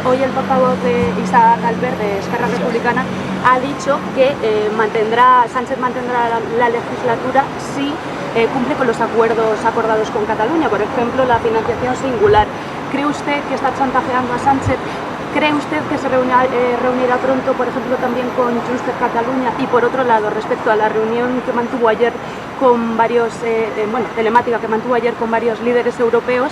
hoy el portavoz de Isaac Albert, de Esquerra Republicana, ha dicho que Sánchez mantendrá la legislatura si cumple con los acuerdos acordados con Cataluña, por ejemplo, la financiación singular. ¿Cree usted que está chantajeando a Sánchez? ¿Cree usted que se reunirá pronto, por ejemplo, también con Junts per Catalunya? Y por otro lado, respecto a la reunión que mantuvo ayer con varios, telemática que mantuvo ayer con varios líderes europeos,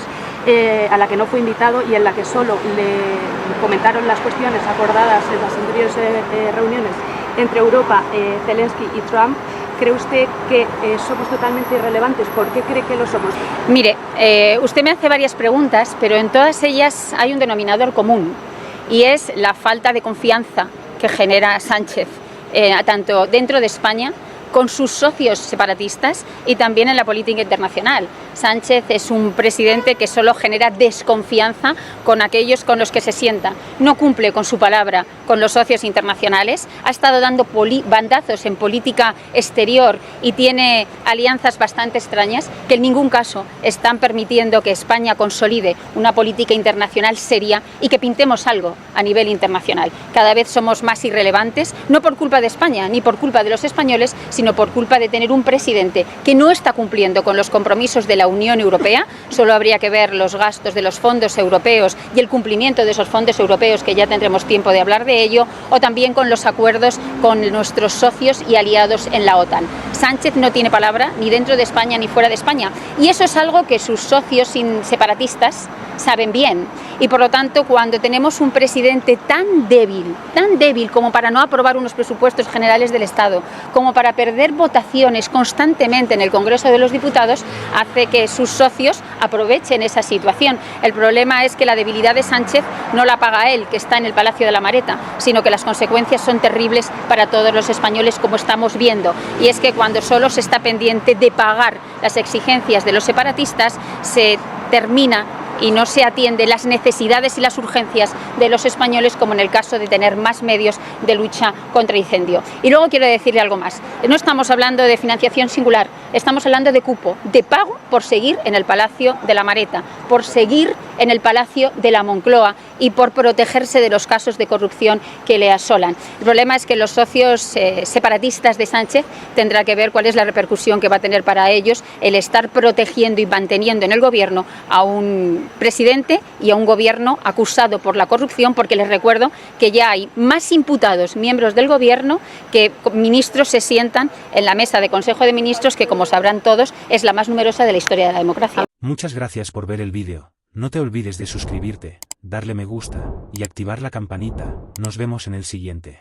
a la que no fue invitado y en la que solo le comentaron las cuestiones acordadas en las anteriores reuniones entre Europa, Zelensky y Trump, ¿cree usted que somos totalmente irrelevantes? ¿Por qué cree que lo somos? Mire, usted me hace varias preguntas, pero en todas ellas hay un denominador común, y es la falta de confianza que genera Sánchez, tanto dentro de España, con sus socios separatistas y también en la política internacional. Sánchez es un presidente que solo genera desconfianza con aquellos con los que se sienta. No cumple con su palabra con los socios internacionales, ha estado dando bandazos en política exterior y tiene alianzas bastante extrañas que en ningún caso están permitiendo que España consolide una política internacional seria y que pintemos algo a nivel internacional. Cada vez somos más irrelevantes, no por culpa de España ni por culpa de los españoles, sino por culpa de tener un presidente que no está cumpliendo con los compromisos de la Unión Europea. Solo habría que ver los gastos de los fondos europeos y el cumplimiento de esos fondos europeos, que ya tendremos tiempo de hablar de ello, o también con los acuerdos con nuestros socios y aliados en la OTAN. Sánchez no tiene palabra ni dentro de España ni fuera de España, y eso es algo que sus socios separatistas saben bien. Y por lo tanto, cuando tenemos un presidente tan débil como para no aprobar unos presupuestos generales del Estado, como para perder votaciones constantemente en el Congreso de los Diputados, hace que sus socios aprovechen esa situación. El problema es que la debilidad de Sánchez no la paga él, que está en el Palacio de la Mareta, sino que las consecuencias son terribles para todos los españoles, como estamos viendo. Y es que cuando solo se está pendiente de pagar las exigencias de los separatistas, se termina y no se atiende las necesidades y las urgencias de los españoles, como en el caso de tener más medios de lucha contra incendio. Y luego quiero decirle algo más. No estamos hablando de financiación singular, estamos hablando de cupo, de pago por seguir en el Palacio de la Mareta, por seguir en el Palacio de la Moncloa y por protegerse de los casos de corrupción que le asolan. El problema es que los socios separatistas de Sánchez tendrán que ver cuál es la repercusión que va a tener para ellos el estar protegiendo y manteniendo en el gobierno a un presidente y a un gobierno acusado por la corrupción, porque les recuerdo que ya hay más imputados miembros del gobierno que ministros se sientan en la mesa de Consejo de Ministros, que, como sabrán todos, es la más numerosa de la historia de la democracia. Muchas gracias por ver el vídeo. No te olvides de suscribirte, darle me gusta y activar la campanita. Nos vemos en el siguiente.